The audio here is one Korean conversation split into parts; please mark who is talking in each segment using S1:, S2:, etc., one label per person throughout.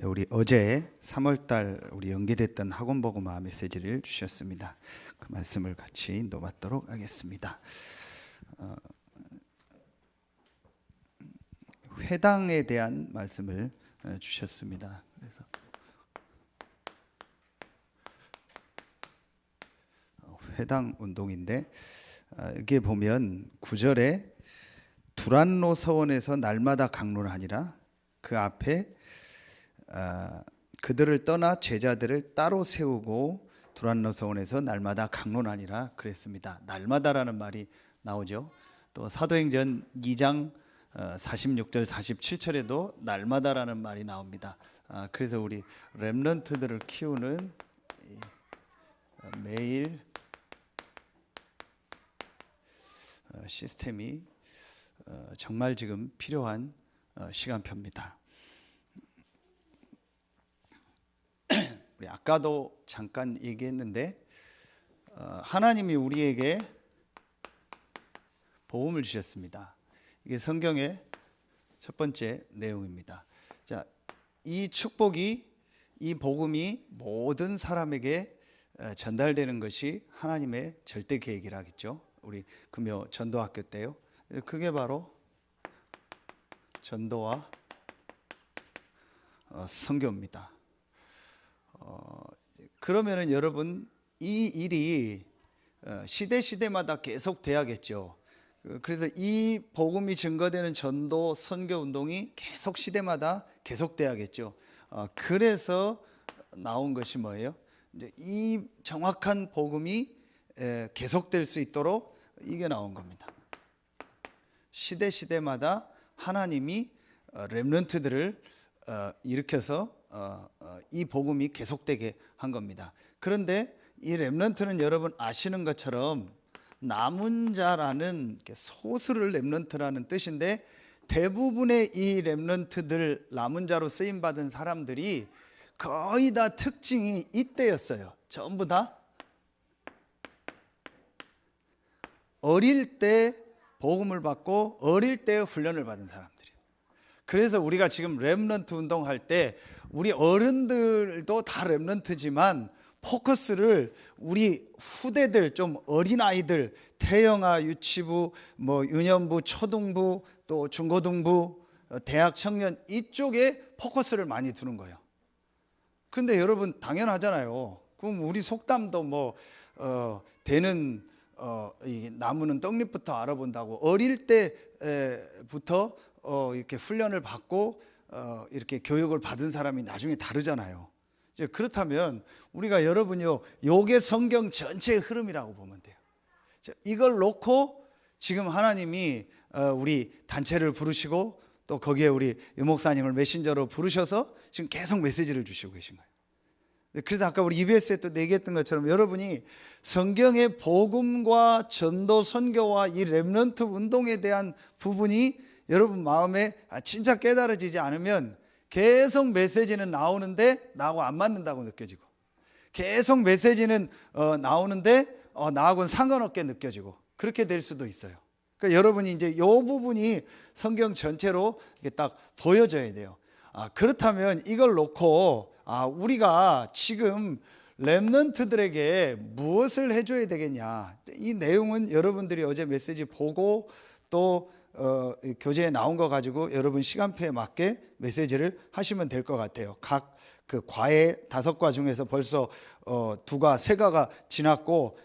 S1: 우리 어제 3월달 우리 연기됐던 학원복음화 메시지를 주셨습니다. 그 말씀을 같이 인도받도록 하겠습니다. 회당에 대한 말씀을 주셨습니다. 그래서 회당 운동인데 여기에 보면 9절에 두란노 서원에서 날마다 강론하니라. 그 앞에 그들을 떠나 제자들을 따로 세우고 두란노 서원에서 날마다 강론하니라 그랬습니다. 날마다라는 말이 나오죠. 또 사도행전 2장 46절 47절에도 날마다라는 말이 나옵니다. 그래서 우리 렘넌트들을 키우는 매일 시스템이 정말 지금 필요한 시간표입니다. 우리 아까도 잠깐 얘기했는데 하나님이 우리에게 복음을 주셨습니다. 이게 성경의 첫 번째 내용입니다. 자, 이 축복이, 이 복음이 모든 사람에게 전달되는 것이 하나님의 절대 계획이라겠죠. 우리 금요 전도학교 때요. 그게 바로 전도와 선교입니다. 그러면은 여러분 이 일이 시대마다 계속 돼야겠죠. 그래서 이 복음이 증거되는 전도 선교 운동이 계속 시대마다 계속 돼야겠죠. 그래서 나온 것이 뭐예요? 이제 이 정확한 복음이 계속될 수 있도록 이게 나온 겁니다. 시대마다 하나님이 렘넌트들을 일으켜서 이 복음이 계속되게 한 겁니다. 그런데 이 렘넌트는 여러분 아시는 것처럼 남은 자라는 소수를 렘넌트라는 뜻인데, 대부분의 이 렘넌트들, 남은 자로 쓰임 받은 사람들이 거의 다 특징이 이때였어요. 전부 다 어릴 때 복음을 받고 어릴 때 훈련을 받은 사람들이에요. 그래서 우리가 지금 렘넌트 운동할 때 우리 어른들도 다 렘넌트지만 포커스를 우리 후대들, 좀 어린 아이들, 태영아, 유치부, 유년부, 초등부, 또 중고등부, 대학 청년 이쪽에 포커스를 많이 두는 거예요. 근데 여러분 당연하잖아요. 그럼 우리 속담도 되는 이 나무는 떡잎부터 알아본다고, 어릴 때부터 이렇게 훈련을 받고 이렇게 교육을 받은 사람이 나중에 다르잖아요. 이제 그렇다면 우리가 여러분요, 요게 성경 전체의 흐름이라고 보면 돼요. 이걸 놓고 지금 하나님이 우리 단체를 부르시고 또 거기에 우리 유 목사님을 메신저로 부르셔서 지금 계속 메시지를 주시고 계신 거예요. 그래서 아까 우리 EBS에 또 얘기했던 것처럼 여러분이 성경의 복음과 전도 선교와 이 렘넌트 운동에 대한 부분이 여러분 마음에 진짜 깨달아지지 않으면 계속 메시지는 나오는데 나하고 안 맞는다고 느껴지고, 계속 메시지는 나오는데 나하고는 상관없게 느껴지고, 그렇게 될 수도 있어요. 그러니까 여러분이 이제 이 부분이 성경 전체로 이렇게 딱 보여져야 돼요. 그렇다면 이걸 놓고 우리가 지금 렘넌트들에게 무엇을 해줘야 되겠냐, 이 내용은 여러분들이 어제 메시지 보고 또 교재에 나온 거 가지고 여러분 시간표에 맞게 메시지를 하시면 될 것 같아요. 각 그 과에 5과 중에서 벌써 2과, 3과가 지났고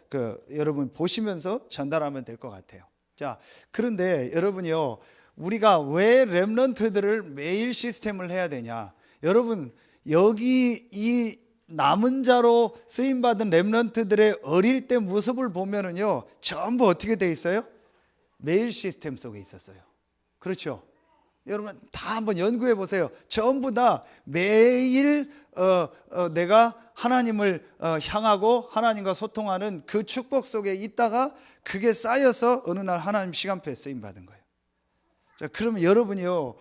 S1: 여러분 보시면서 전달하면 될 것 같아요. 자, 그런데 여러분이요, 우리가 왜 렘넌트들을 매일 시스템을 해야 되냐? 여러분 여기 이 남은 자로 쓰임 받은 렘넌트들의 어릴 때 모습을 보면은요, 전부 어떻게 돼 있어요? 매일 시스템 속에 있었어요. 그렇죠? 여러분 다 한번 연구해 보세요. 전부 다 매일 내가 하나님을 향하고 하나님과 소통하는 그 축복 속에 있다가 그게 쌓여서 어느 날 하나님 시간표에 쓰임 받은 거예요. 자, 그러면 여러분이요,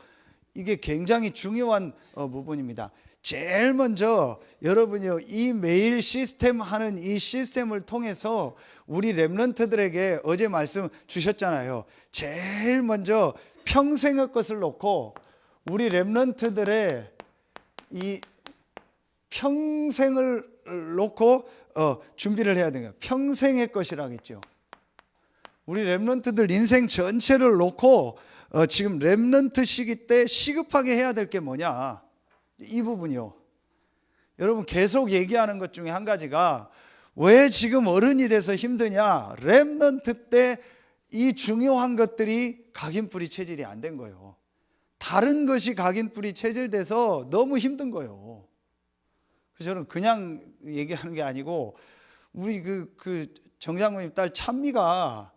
S1: 이게 굉장히 중요한 부분입니다. 제일 먼저 여러분이요, 이 매일 시스템 하는 이 시스템을 통해서 우리 렘넌트들에게 어제 말씀 주셨잖아요. 제일 먼저 평생의 것을 놓고 우리 렘넌트들의 이 평생을 놓고 준비를 해야 되는 거예요. 평생의 것이라겠죠. 우리 렘넌트들 인생 전체를 놓고 지금 렘넌트 시기 때 시급하게 해야 될 게 뭐냐, 이 부분이요. 여러분 계속 얘기하는 것 중에 한 가지가 왜 지금 어른이 돼서 힘드냐, 렘넌트 때 이 중요한 것들이 각인뿌리 체질이 안 된 거예요. 다른 것이 각인뿌리 체질돼서 너무 힘든 거예요. 그래서 저는 그냥 얘기하는 게 아니고 우리 그 정장모님 딸 찬미가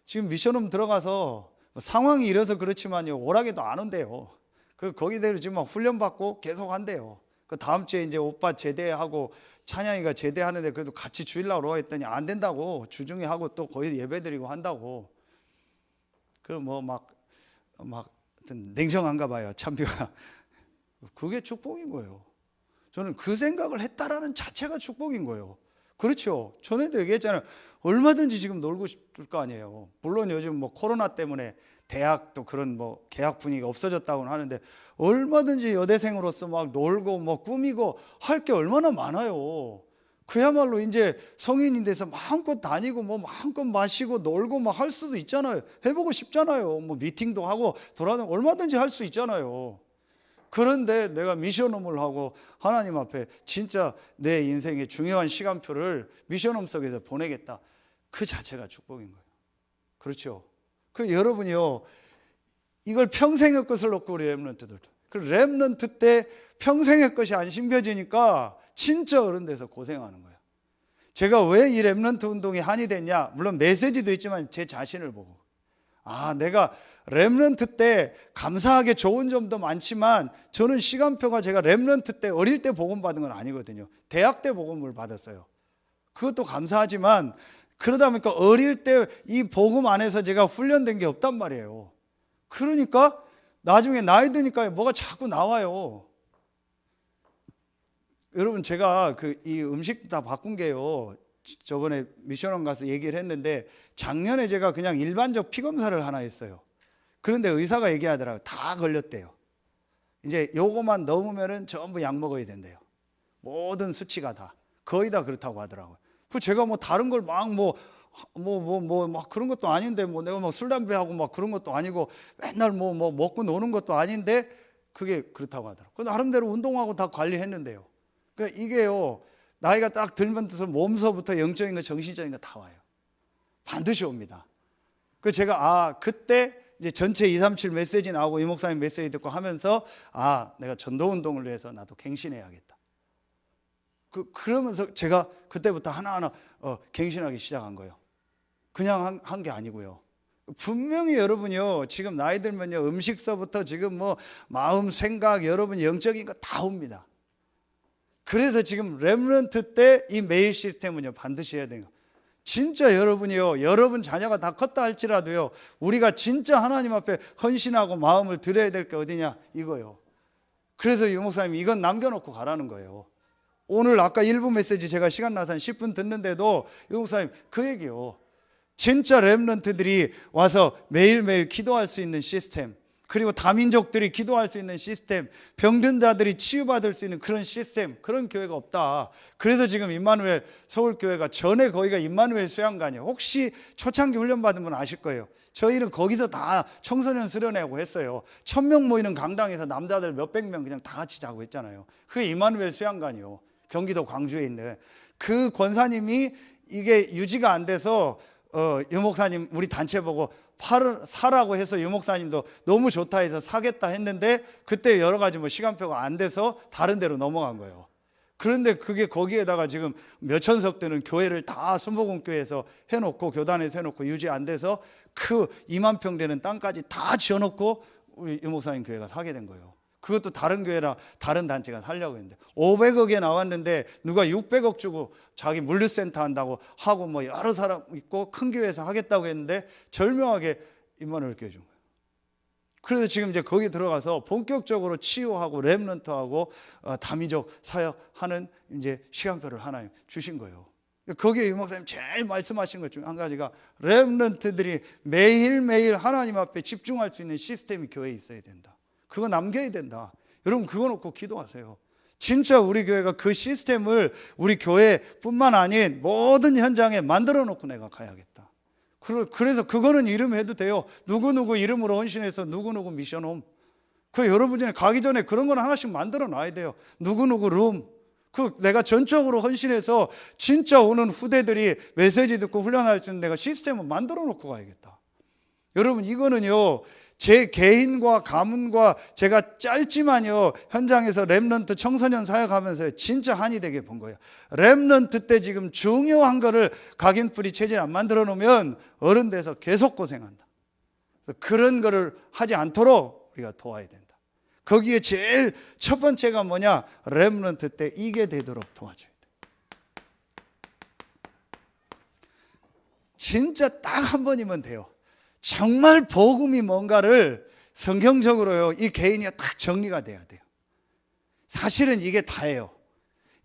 S1: 지금 미션홈 들어가서 상황이 이래서 그렇지만요, 오락에도 안 온대요. 거기대로 지금 막 훈련받고 계속 한대요. 그 다음 주에 이제 오빠 제대하고 찬양이가 제대하는데 그래도 같이 주일날 오라 했더니 안 된다고, 주중에 하고 또 거기서 예배드리고 한다고. 하여튼 냉정한가 봐요, 찬미가. 그게 축복인 거예요. 저는 그 생각을 했다라는 자체가 축복인 거예요. 그렇죠. 전에도 얘기했잖아요. 얼마든지 지금 놀고 싶을 거 아니에요. 물론 요즘 뭐 코로나 때문에 대학도 그런 뭐 개학 분위기가 없어졌다고는 하는데 얼마든지 여대생으로서 막 놀고 뭐 꾸미고 할 게 얼마나 많아요. 그야말로 이제 성인이 돼서 마음껏 다니고 뭐 마음껏 마시고 놀고 막 할 수도 있잖아요. 해보고 싶잖아요. 뭐 미팅도 하고 돌아다니고 얼마든지 할 수 있잖아요. 그런데 내가 미션홈을 하고 하나님 앞에 진짜 내 인생의 중요한 시간표를 미션홈 속에서 보내겠다, 그 자체가 축복인 거예요. 그렇죠. 여러분이요, 이걸 평생의 것을 놓고 우리 렘넌트들, 그 렘넌트 때 평생의 것이 안 심겨지니까 진짜 어른 돼서 고생하는 거예요. 제가 왜 이 렘넌트 운동에 한이 됐냐, 물론 메시지도 있지만 제 자신을 보고, 내가 렘넌트 때 감사하게 좋은 점도 많지만 저는 시간표가 제가 렘넌트 때 어릴 때 복음 받은 건 아니거든요. 대학 때 복음을 받았어요. 그것도 감사하지만 그러다 보니까 어릴 때 이 복음 안에서 제가 훈련된 게 없단 말이에요. 그러니까 나중에 나이 드니까 뭐가 자꾸 나와요. 여러분 제가 이 음식 다 바꾼 게요, 저번에 미션원 가서 얘기를 했는데 작년에 제가 그냥 일반적 피검사를 하나 했어요. 그런데 의사가 얘기하더라고요. 다 걸렸대요. 이제 요거만 넘으면은 전부 약 먹어야 된대요. 모든 수치가 다 거의 다 그렇다고 하더라고요. 제가 뭐 다른 걸 막 막 그런 것도 아닌데 뭐 내가 막 술 담배하고 막 그런 것도 아니고 맨날 뭐 먹고 노는 것도 아닌데 그게 그렇다고 하더라고요. 나름대로 운동하고 다 관리했는데요. 그러니까 이게요, 나이가 딱 들면서 몸서부터 영적인 거 정신적인 거 다 와요. 반드시 옵니다. 제가 그때 이제 전체 237 메시지 나오고 이 목사님 메시지 듣고 하면서 내가 전도 운동을 위해서 나도 갱신해야겠다. 그러면서 제가 그때부터 하나하나 갱신하기 시작한 거예요. 그냥 한 게 아니고요. 분명히 여러분이요, 지금 나이 들면요, 음식서부터 지금 뭐 마음, 생각, 여러분 영적인 거 다 옵니다. 그래서 지금 렘넌트 때 이 메일 시스템은요, 반드시 해야 돼요. 진짜 여러분이요, 여러분 자녀가 다 컸다 할지라도요, 우리가 진짜 하나님 앞에 헌신하고 마음을 드려야 될 게 어디냐, 이거요. 그래서 유 목사님이 이건 남겨놓고 가라는 거예요. 오늘 아까 1부 메시지 제가 시간 나서 한 10분 듣는데도 유 목사님 그 얘기요. 진짜 렘넌트들이 와서 매일매일 기도할 수 있는 시스템, 그리고 다민족들이 기도할 수 있는 시스템, 병든 자들이 치유받을 수 있는 그런 시스템, 그런 교회가 없다. 그래서 지금 임마누엘 서울교회가, 전에 거기가 임마누엘 수양관이에요. 혹시 초창기 훈련 받은 분 아실 거예요. 저희는 거기서 다 청소년 수련회하고 했어요. 1000명 모이는 강당에서 남자들 몇백 명 그냥 다 같이 자고 했잖아요. 그게 임마누엘 수양관이요, 경기도 광주에 있는. 그 권사님이 이게 유지가 안 돼서 유 목사님 우리 단체 보고 사라고 해서 유 목사님도 너무 좋다 해서 사겠다 했는데 그때 여러 가지 뭐 시간표가 안 돼서 다른 데로 넘어간 거예요. 그런데 그게 거기에다가 지금 몇천석 되는 교회를 다 순복음교회에서 해놓고, 교단에서 해놓고 유지 안 돼서 그 2만 평 되는 땅까지 다 지어놓고 우리 유 목사님 교회가 사게 된 거예요. 그것도 다른 교회나 다른 단체가 살려고 했는데 500억에 나왔는데 누가 600억 주고 자기 물류센터 한다고 하고 뭐 여러 사람 있고 큰 교회에서 하겠다고 했는데 절묘하게 임마누엘 교회 준 거예요. 그래서 지금 이제 거기 들어가서 본격적으로 치유하고 렘넌트하고 다민족 사역하는 이제 시간표를 하나님 주신 거예요. 거기에 유 목사님 제일 말씀하신 것 중에 한 가지가 렘넌트들이 매일매일 하나님 앞에 집중할 수 있는 시스템이 교회에 있어야 된다. 그거 남겨야 된다. 여러분 그거 놓고 기도하세요. 진짜 우리 교회가 그 시스템을 우리 교회뿐만 아닌 모든 현장에 만들어 놓고 내가 가야겠다. 그래서 그거는 이름 해도 돼요. 누구누구 이름으로 헌신해서 누구누구 미션홈. 그 여러분이 가기 전에 그런 건 하나씩 만들어 놔야 돼요. 누구누구 룸. 내가 전적으로 헌신해서 진짜 오는 후대들이 메시지 듣고 훈련할 수 있는 내가 시스템을 만들어 놓고 가야겠다. 여러분, 이거는요, 제 개인과 가문과 제가 짧지만요 현장에서 렘넌트 청소년 사역하면서 진짜 한이 되게 본 거예요. 렘넌트 때 지금 중요한 거를 각인뿌리 체질 안 만들어 놓으면 어른 돼서 계속 고생한다. 그런 거를 하지 않도록 우리가 도와야 된다. 거기에 제일 첫 번째가 뭐냐? 렘넌트 때 이게 되도록 도와줘야 돼. 진짜 딱 한 번이면 돼요. 정말 복음이 뭔가를 성경적으로요, 이 개인이 딱 정리가 돼야 돼요. 사실은 이게 다예요.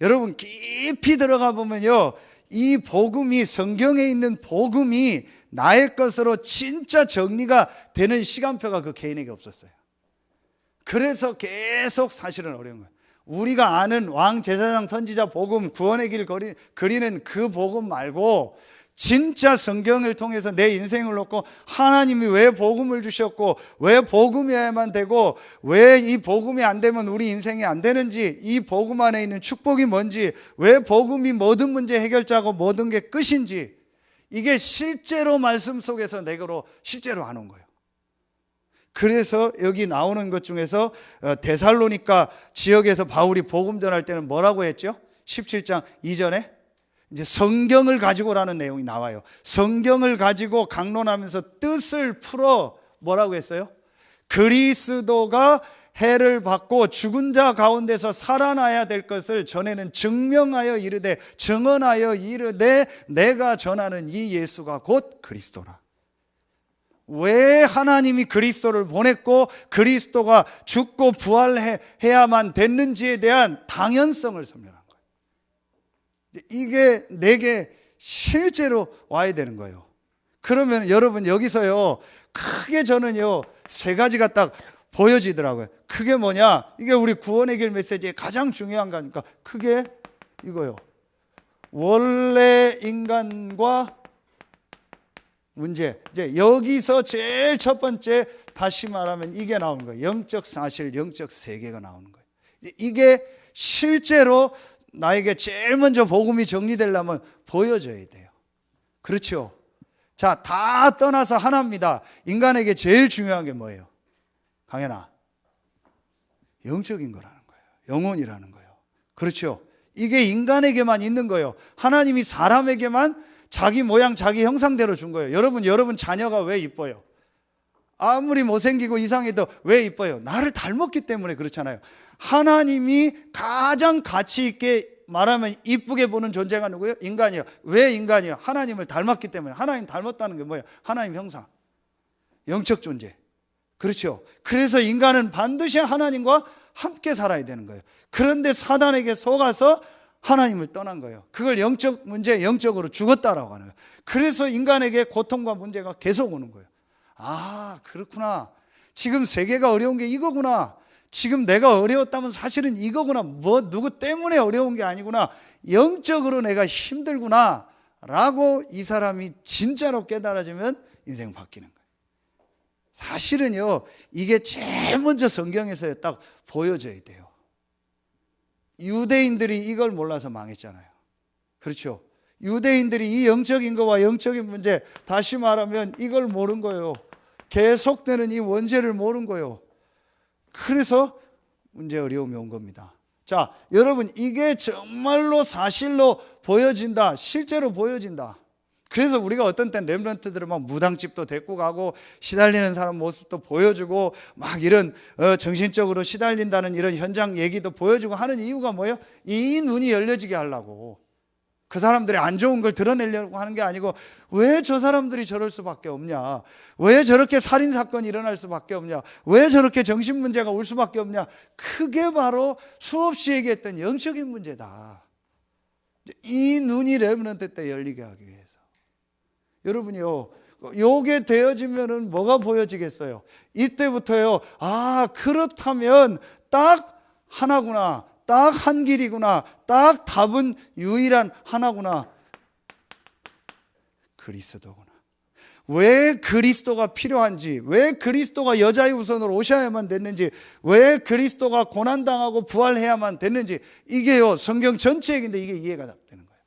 S1: 여러분 깊이 들어가 보면요, 이 복음이, 성경에 있는 복음이 나의 것으로 진짜 정리가 되는 시간표가 그 개인에게 없었어요. 그래서 계속 사실은 어려운 거예요. 우리가 아는 왕, 제사장, 선지자 복음, 구원의 길 그리는 그 복음 말고 진짜 성경을 통해서 내 인생을 놓고 하나님이 왜 복음을 주셨고 왜 복음이어야만 되고 왜 이 복음이 안 되면 우리 인생이 안 되는지, 이 복음 안에 있는 축복이 뭔지, 왜 복음이 모든 문제 해결자고 모든 게 끝인지, 이게 실제로 말씀 속에서 내게로 실제로 안 온 거예요. 그래서 여기 나오는 것 중에서 데살로니가 지역에서 바울이 복음 전할 때는 뭐라고 했죠? 17장 이전에 이제 성경을 가지고라는 내용이 나와요. 성경을 가지고 강론하면서 뜻을 풀어 뭐라고 했어요? 그리스도가 해를 받고 죽은 자 가운데서 살아나야 될 것을 전에는 증명하여 이르되, 증언하여 이르되 내가 전하는 이 예수가 곧 그리스도라. 왜 하나님이 그리스도를 보냈고 그리스도가 죽고 부활해야만 됐는지에 대한 당연성을 설명합니다. 이게 내게 실제로 와야 되는 거예요. 그러면 여러분 여기서요, 크게 저는요 세 가지가 딱 보여지더라고요. 그게 뭐냐? 이게 우리 구원의 길 메시지의 가장 중요한 거니까 크게 이거요. 원래 인간과 문제. 이제 여기서 제일 첫 번째, 다시 말하면 이게 나오는 거예요. 영적 사실, 영적 세계가 나오는 거예요. 이게 실제로 나에게 제일 먼저 복음이 정리되려면 보여져야 돼요. 그렇죠? 자, 다 떠나서 하나입니다. 인간에게 제일 중요한 게 뭐예요? 강현아, 영적인 거라는 거예요. 영혼이라는 거예요. 그렇죠? 이게 인간에게만 있는 거예요. 하나님이 사람에게만 자기 모양, 자기 형상대로 준 거예요. 여러분 자녀가 왜 이뻐요? 아무리 못생기고 이상해도 왜 이뻐요? 나를 닮았기 때문에 그렇잖아요. 하나님이 가장 가치 있게 말하면 이쁘게 보는 존재가 누구예요? 인간이요. 왜 인간이요? 하나님을 닮았기 때문에. 하나님 닮았다는 게 뭐예요? 하나님 형상, 영적 존재. 그렇죠? 그래서 인간은 반드시 하나님과 함께 살아야 되는 거예요. 그런데 사단에게 속아서 하나님을 떠난 거예요. 그걸 영적 문제, 영적으로 죽었다라고 하는 거예요. 그래서 인간에게 고통과 문제가 계속 오는 거예요. 아, 그렇구나. 지금 세계가 어려운 게 이거구나. 지금 내가 어려웠다면 사실은 이거구나. 누구 때문에 어려운 게 아니구나. 영적으로 내가 힘들구나. 라고 이 사람이 진짜로 깨달아지면 인생 바뀌는 거예요. 사실은요, 이게 제일 먼저 성경에서 딱 보여져야 돼요. 유대인들이 이걸 몰라서 망했잖아요. 그렇죠? 유대인들이 이 영적인 거와 영적인 문제, 다시 말하면 이걸 모른 거예요. 계속되는 이 원죄를 모른 거예요. 그래서 문제 어려움이 온 겁니다. 자, 여러분, 이게 정말로 사실로 보여진다. 실제로 보여진다. 그래서 우리가 어떤 땐 렘넌트들을 막 무당집도 데리고 가고 시달리는 사람 모습도 보여주고 막 이런 정신적으로 시달린다는 이런 현장 얘기도 보여주고 하는 이유가 뭐예요? 이 눈이 열려지게 하려고. 그 사람들이 안 좋은 걸 드러내려고 하는 게 아니고, 왜 저 사람들이 저럴 수밖에 없냐? 왜 저렇게 살인사건이 일어날 수밖에 없냐? 왜 저렇게 정신문제가 올 수밖에 없냐? 그게 바로 수없이 얘기했던 영적인 문제다. 이 눈이 렘넌트 때 열리게 하기 위해서. 여러분이요, 요게 되어지면은 뭐가 보여지겠어요? 이때부터요, 아, 그렇다면 딱 하나구나. 딱 한 길이구나. 딱 답은 유일한 하나구나. 그리스도구나. 왜 그리스도가 필요한지, 왜 그리스도가 여자의 후손으로 오셔야만 됐는지, 왜 그리스도가 고난당하고 부활해야만 됐는지, 이게요 성경 전체 얘기인데 이게 이해가 되는 거예요.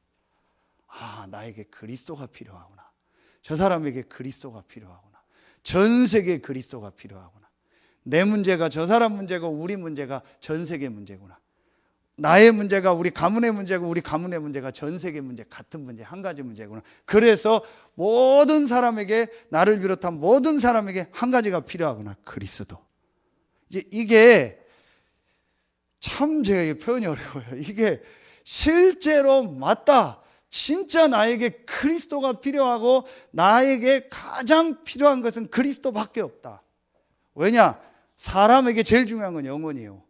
S1: 아, 나에게 그리스도가 필요하구나. 저 사람에게 그리스도가 필요하구나. 전 세계에 그리스도가 필요하구나. 내 문제가 저 사람 문제고 우리 문제가 전 세계 문제구나. 나의 문제가 우리 가문의 문제고 우리 가문의 문제가 전 세계 문제, 같은 문제, 한 가지 문제구나. 그래서 모든 사람에게, 나를 비롯한 모든 사람에게 한 가지가 필요하구나. 그리스도. 이제 이게 참 제가 표현이 어려워요. 이게 실제로 맞다. 진짜 나에게 그리스도가 필요하고 나에게 가장 필요한 것은 그리스도밖에 없다. 왜냐? 사람에게 제일 중요한 건 영혼이에요.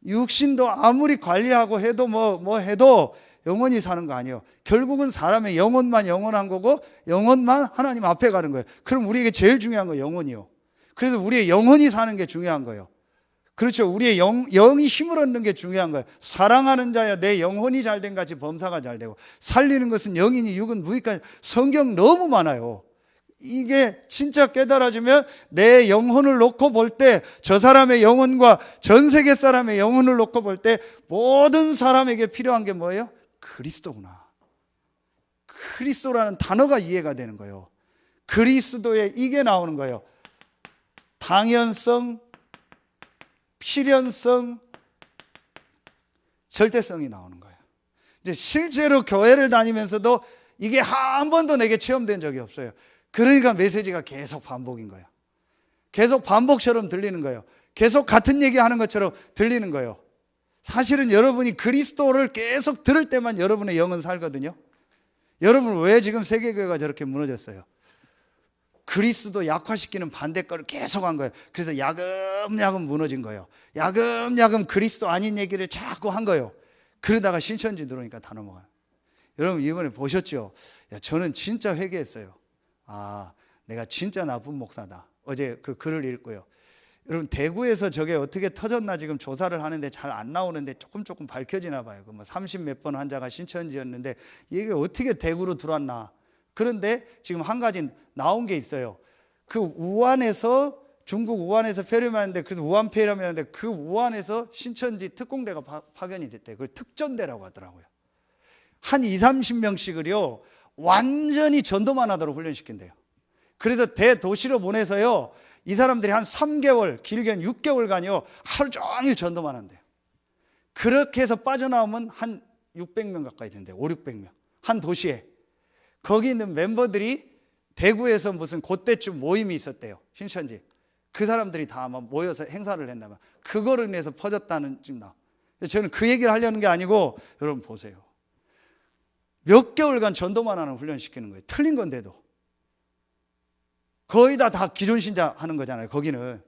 S1: 육신도 아무리 관리하고 해도 뭐 해도 영원히 사는 거 아니에요. 결국은 사람의 영혼만 영원한 거고 영혼만 하나님 앞에 가는 거예요. 그럼 우리에게 제일 중요한 건 영혼이요. 그래서 우리의 영혼이 사는 게 중요한 거예요. 그렇죠. 우리의 영이 힘을 얻는 게 중요한 거예요. 사랑하는 자야 내 영혼이 잘된 같이 범사가 잘 되고, 살리는 것은 영이니 육은 무익하니. 성경 너무 많아요. 이게 진짜 깨달아지면 내 영혼을 놓고 볼 때, 저 사람의 영혼과 전 세계 사람의 영혼을 놓고 볼 때 모든 사람에게 필요한 게 뭐예요? 그리스도구나. 그리스도라는 단어가 이해가 되는 거예요. 그리스도에 이게 나오는 거예요. 당연성, 필연성, 절대성이 나오는 거예요. 이제 실제로 교회를 다니면서도 이게 한 번도 내게 체험된 적이 없어요. 그러니까 메시지가 계속 반복인 거예요. 계속 반복처럼 들리는 거예요. 계속 같은 얘기하는 것처럼 들리는 거예요. 사실은 여러분이 그리스도를 계속 들을 때만 여러분의 영은 살거든요. 여러분 왜 지금 세계교회가 저렇게 무너졌어요? 그리스도 약화시키는 반대 거를 계속 한 거예요. 그래서 야금야금 무너진 거예요. 야금야금 그리스도 아닌 얘기를 자꾸 한 거예요. 그러다가 신천지 들어오니까 다 넘어가요. 여러분 이번에 보셨죠? 야, 저는 진짜 회개했어요. 아, 내가 진짜 나쁜 목사다. 어제 그 글을 읽고요. 여러분 대구에서 저게 어떻게 터졌나 지금 조사를 하는데 잘 안 나오는데 조금 밝혀지나 봐요. 그 뭐 30 몇 번 환자가 신천지였는데 이게 어떻게 대구로 들어왔나. 그런데 지금 한 가지 나온 게 있어요. 그 우한에서, 중국 우한에서 폐렴하는데, 그래서 우한 폐렴이었는데 그 우한에서 신천지 특공대가 파견이 됐대요. 그걸 특전대라고 하더라고요. 한 20-30명씩을요 완전히 전도만 하도록 훈련시킨대요. 그래서 대도시로 보내서요 이 사람들이 한 3개월, 길게는 6개월간요 하루 종일 전도만 한대요. 그렇게 해서 빠져나오면 한 600명 가까이 된대요. 500-600명 한 도시에. 거기 있는 멤버들이 대구에서 무슨 그때쯤 모임이 있었대요. 신천지. 그 사람들이 다 아마 모여서 행사를 했나 봐. 그거로 인해서 퍼졌다는 지금 나. 저는 그 얘기를 하려는 게 아니고, 여러분 보세요. 몇 개월간 전도만 하는 훈련 시키는 거예요. 틀린 건데도. 거의 다 기존 신자 하는 거잖아요. 거기는.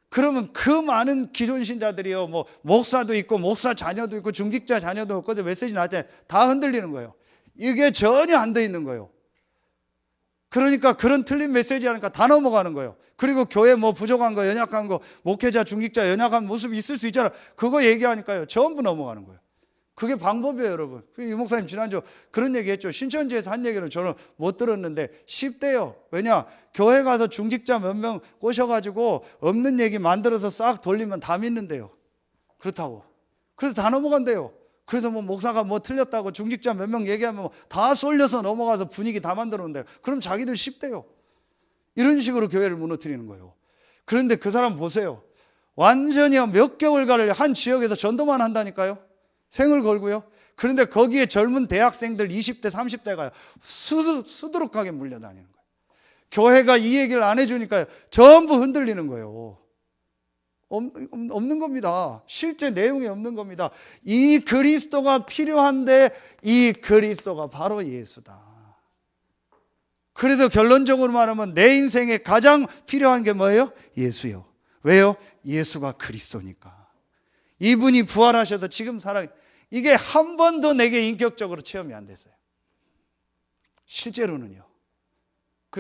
S1: 그러면 그 많은 기존 신자들이요, 뭐 목사도 있고 목사 자녀도 있고 중직자 자녀도 있고 메시지 나올 때 다 흔들리는 거예요. 이게 전혀 안 돼 있는 거예요. 그러니까 그런 틀린 메시지 하니까 다 넘어가는 거예요. 그리고 교회 뭐 부족한 거, 연약한 거, 목회자, 중직자 연약한 모습이 있을 수 있잖아. 그거 얘기하니까요 전부 넘어가는 거예요. 그게 방법이에요, 여러분. 이 목사님 지난주 그런 얘기 했죠. 신천지에서 한 얘기를 저는 못 들었는데 쉽대요. 왜냐? 교회 가서 중직자 몇 명 꼬셔가지고 없는 얘기 만들어서 싹 돌리면 다 믿는데요. 그렇다고. 그래서 다 넘어간대요. 그래서 뭐 목사가 뭐 틀렸다고 중직자 몇 명 얘기하면 다 쏠려서 넘어가서 분위기 다 만들어 놓는데요. 그럼 자기들 쉽대요. 이런 식으로 교회를 무너뜨리는 거예요. 그런데 그 사람 보세요. 완전히 몇 개월간을 한 지역에서 전도만 한다니까요. 생을 걸고요. 그런데 거기에 젊은 대학생들 20대 30대가 수두룩하게 물려다니는 거예요. 교회가 이 얘기를 안 해주니까요 전부 흔들리는 거예요. 없는 겁니다. 실제 내용이 없는 겁니다. 이 그리스도가 필요한데 이 그리스도가 바로 예수다. 그래서 결론적으로 말하면 내 인생에 가장 필요한 게 뭐예요? 예수요. 왜요? 예수가 그리스도니까. 이분이 부활하셔서 지금 살아. 이게 한 번도 내게 인격적으로 체험이 안 됐어요. 실제로는요.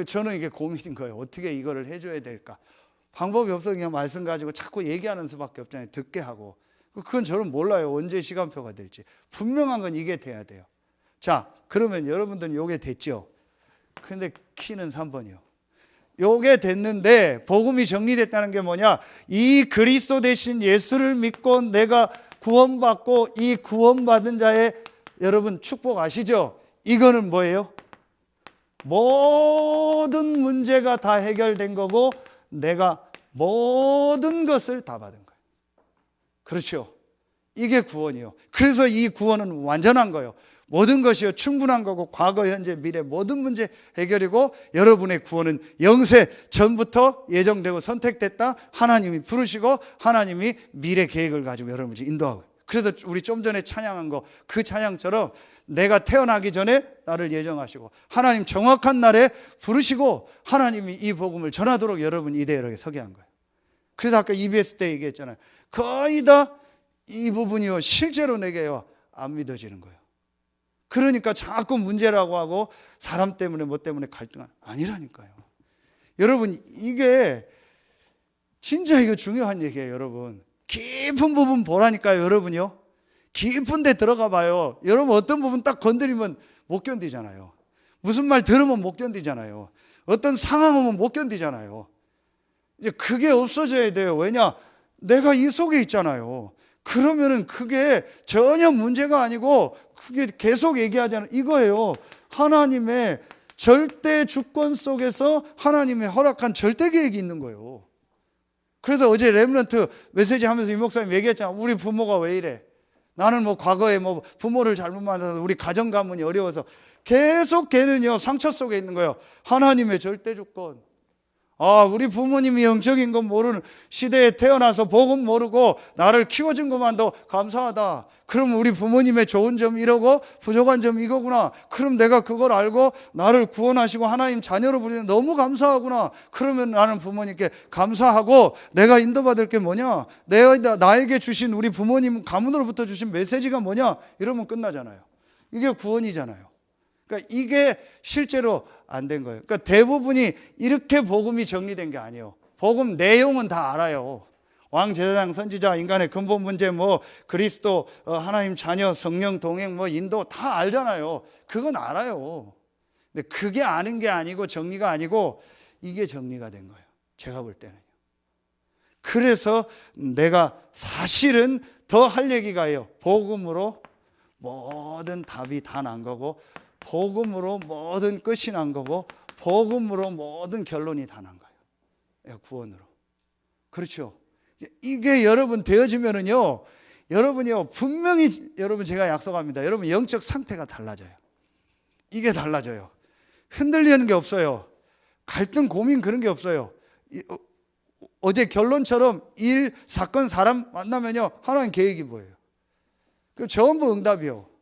S1: 저는 이게 고민인 거예요. 어떻게 이거를 해줘야 될까? 방법이 없어서 그냥 말씀 가지고 자꾸 얘기하는 수밖에 없잖아요. 듣게 하고. 그건 저는 몰라요. 언제 시간표가 될지. 분명한 건 이게 돼야 돼요. 자, 그러면 여러분들은 요게 됐죠? 근데 키는 3번이요. 요게 됐는데 복음이 정리됐다는 게 뭐냐? 이 그리스도 대신 예수를 믿고 내가 구원받고 이 구원받은 자의 여러분 축복 아시죠? 이거는 뭐예요? 모든 문제가 다 해결된 거고 내가 모든 것을 다 받은 거예요. 그렇죠? 이게 구원이요. 그래서 이 구원은 완전한 거예요. 모든 것이요 충분한 거고 과거, 현재, 미래 모든 문제 해결이고 여러분의 구원은 영세 전부터 예정되고 선택됐다. 하나님이 부르시고 하나님이 미래 계획을 가지고 여러분을 인도하고. 그래서 우리 좀 전에 찬양한 거 그 찬양처럼 내가 태어나기 전에 나를 예정하시고 하나님 정확한 날에 부르시고 하나님이 이 복음을 전하도록 여러분 이대로 서게 한 거예요. 그래서 아까 EBS 때 얘기했잖아요. 거의 다 이 부분이요 실제로 내게요 안 믿어지는 거예요. 그러니까 자꾸 문제라고 하고 사람 때문에 뭐 때문에 갈등하는 아니라니까요. 여러분 이게 진짜 이거 중요한 얘기예요. 여러분 깊은 부분 보라니까요. 여러분요 깊은 데 들어가 봐요. 여러분 어떤 부분 딱 건드리면 못 견디잖아요. 무슨 말 들으면 못 견디잖아요. 어떤 상황 오면 못 견디잖아요. 이제 그게 없어져야 돼요. 왜냐? 내가 이 속에 있잖아요. 그러면은 그게 전혀 문제가 아니고 그게 계속 얘기하잖아요. 이거예요. 하나님의 절대 주권 속에서 하나님의 허락한 절대 계획이 있는 거예요. 그래서 어제 렘넌트 메시지 하면서 이 목사님 얘기했잖아. 우리 부모가 왜 이래? 나는 뭐 과거에 뭐 부모를 잘못 만나서 우리 가정 가문이 어려워서 계속 걔는요 상처 속에 있는 거예요. 하나님의 절대 주권. 우리 부모님이 영적인 건 모르는 시대에 태어나서 복음 모르고 나를 키워준 것만도 감사하다. 그럼 우리 부모님의 좋은 점 이러고 부족한 점 이거구나. 그럼 내가 그걸 알고 나를 구원하시고 하나님 자녀로 부르는 너무 감사하구나. 그러면 나는 부모님께 감사하고 내가 인도받을 게 뭐냐? 나에게 주신 우리 부모님 가문으로부터 주신 메시지가 뭐냐? 이러면 끝나잖아요. 이게 구원이잖아요. 그러니까 이게 실제로 안 된 거예요. 그러니까 대부분이 이렇게 복음이 정리된 게 아니에요. 복음 내용은 다 알아요. 왕, 제사장, 선지자, 인간의 근본 문제, 뭐 그리스도, 하나님 자녀, 성령 동행, 뭐 인도 다 알잖아요. 그건 알아요. 근데 그게 아는 게 아니고 정리가 아니고 이게 정리가 된 거예요. 제가 볼 때는요. 그래서 내가 사실은 더 할 얘기가요. 복음으로 모든 답이 다 난 거고 복음으로 모든 끝이 난 거고 복음으로 모든 결론이 다 난 거예요. 구원으로. 그렇죠. 이게 여러분 되어지면은요, 여러분이요 분명히 여러분 제가 약속합니다. 여러분 영적 상태가 달라져요. 이게 달라져요. 흔들리는 게 없어요. 갈등, 고민 그런 게 없어요. 어제 결론처럼 일, 사건, 사람 만나면요 하나님 계획이 뭐예요? 그 전부 응답이요.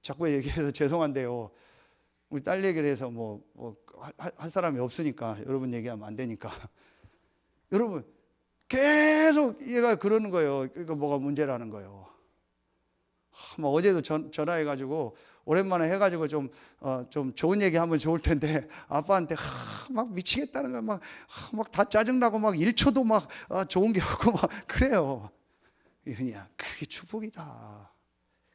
S1: 자꾸 얘기해서 죄송한데요. 우리 딸 얘기를 해서 할 사람이 없으니까 여러분 얘기하면 안 되니까. 여러분 계속 얘가 그러는 거예요. 그러니까 뭐가 문제라는 거예요. 어제도 전화해가지고 오랜만에 해가지고 좀 좋은 얘기 하면 좋을 텐데 아빠한테 막 미치겠다는 거야. 막 다 짜증나고 막 1초도 막 좋은 게 없고 막 그래요. 그냥 그게 축복이다.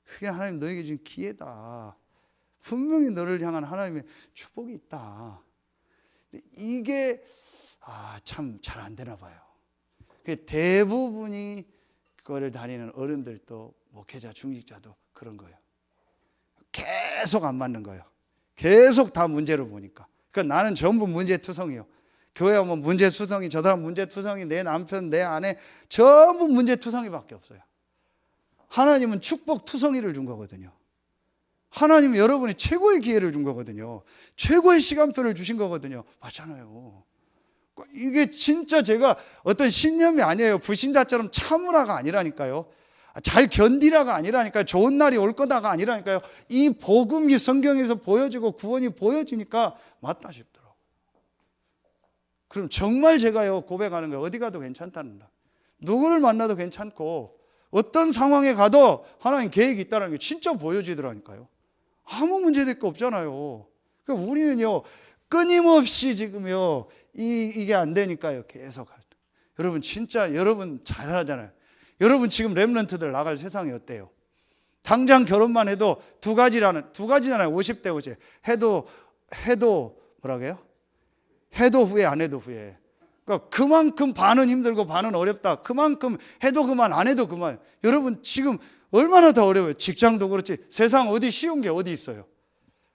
S1: 그게 하나님 너에게 준 기회다. 분명히 너를 향한 하나님의 축복이 있다. 이게 참 잘 안 되나 봐요. 대부분이 그거를 다니는 어른들도 목회자, 중직자도 그런 거예요. 계속 안 맞는 거예요. 계속 다 문제로 보니까. 그러니까 나는 전부 문제투성이요. 교회 오면 문제투성이, 저 사람 문제투성이, 내 남편, 내 아내 전부 문제투성이밖에 없어요. 하나님은 축복투성이를 준 거거든요. 하나님은 여러분이 최고의 기회를 준 거거든요. 최고의 시간표를 주신 거거든요. 맞잖아요. 이게 진짜 제가 어떤 신념이 아니에요. 불신자처럼 참으라가 아니라니까요. 잘 견디라가 아니라니까요. 좋은 날이 올 거다가 아니라니까요. 이 복음이 성경에서 보여지고 구원이 보여지니까 맞다 싶더라고요. 그럼 정말 제가요 고백하는 거예요. 어디 가도 괜찮다는 날. 누구를 만나도 괜찮고 어떤 상황에 가도 하나님 계획이 있다는 게 진짜 보여지더라니까요. 아무 문제될 거 없잖아요. 그러니까 우리는요 끊임없이 지금요 이게 안 되니까요 계속 여러분 진짜 여러분 잘하잖아요. 여러분 지금 렘넌트들 나갈 세상이 어때요? 당장 결혼만 해도 두 가지잖아요. 50대 50. 해도 뭐라고 해요? 해도 후회 안 해도 후회. 그러니까 그만큼 반은 힘들고 반은 어렵다. 그만큼 해도 그만 안 해도 그만. 여러분 지금 얼마나 더 어려워요. 직장도 그렇지. 세상 어디 쉬운 게 어디 있어요?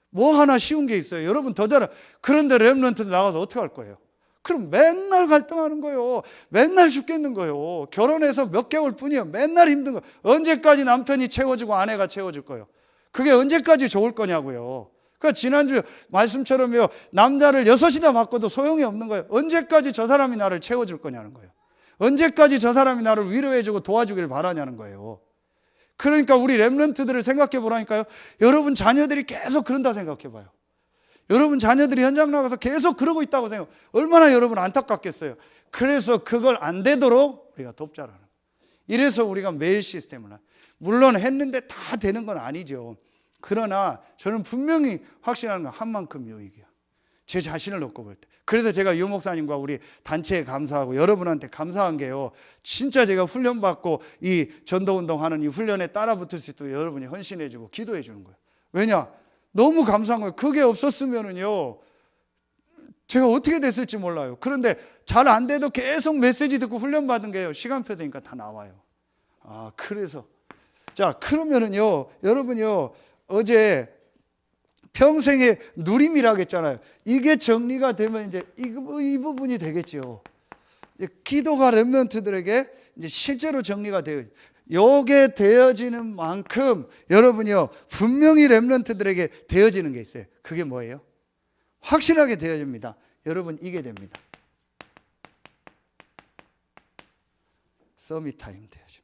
S1: 뭐 하나 쉬운 게 있어요? 여러분 더 잘. 그런데 렘넌트들 나가서 어떻게 할 거예요? 그럼 맨날 갈등하는 거예요. 맨날 죽겠는 거예요. 결혼해서 몇 개월 뿐이에요. 맨날 힘든 거예요. 언제까지 남편이 채워주고 아내가 채워줄 거예요? 그게 언제까지 좋을 거냐고요. 그러니까 지난주 말씀처럼요, 남자를 6이나 바꿔도 소용이 없는 거예요. 언제까지 저 사람이 나를 채워줄 거냐는 거예요. 언제까지 저 사람이 나를 위로해주고 도와주길 바라냐는 거예요. 그러니까 우리 렘넌트들을 생각해 보라니까요. 여러분 자녀들이 계속 그런다 생각해 봐요. 여러분 자녀들이 현장 나가서 계속 그러고 있다고 생각해요. 얼마나 여러분 안타깝겠어요. 그래서 그걸 안 되도록 우리가 돕자라는 거예요. 이래서 우리가 매일 시스템을 물론 했는데 다 되는 건 아니죠. 그러나 저는 분명히 확신하는 건 한 만큼 유익이야. 제 자신을 놓고 볼 때. 그래서 제가 유 목사님과 우리 단체에 감사하고 여러분한테 감사한 게요, 진짜 제가 훈련받고 이 전도운동하는 이 훈련에 따라 붙을 수 있도록 여러분이 헌신해 주고 기도해 주는 거예요. 왜냐? 너무 감사한 거예요. 그게 없었으면은요, 제가 어떻게 됐을지 몰라요. 그런데 잘 안 돼도 계속 메시지 듣고 훈련받은 게요, 시간표 되니까 다 나와요. 그래서 자, 그러면은요, 여러분요, 어제 평생의 누림이라고 했잖아요. 이게 정리가 되면 이제 이 부분이 되겠죠. 기도가 렘넌트들에게 이제 실제로 정리가 되어요. 요게 되어지는 만큼 여러분이요, 분명히 렘넌트들에게 되어지는 게 있어요. 그게 뭐예요? 확실하게 되어집니다. 여러분 이게 됩니다. 서밋 타임 되어집니다.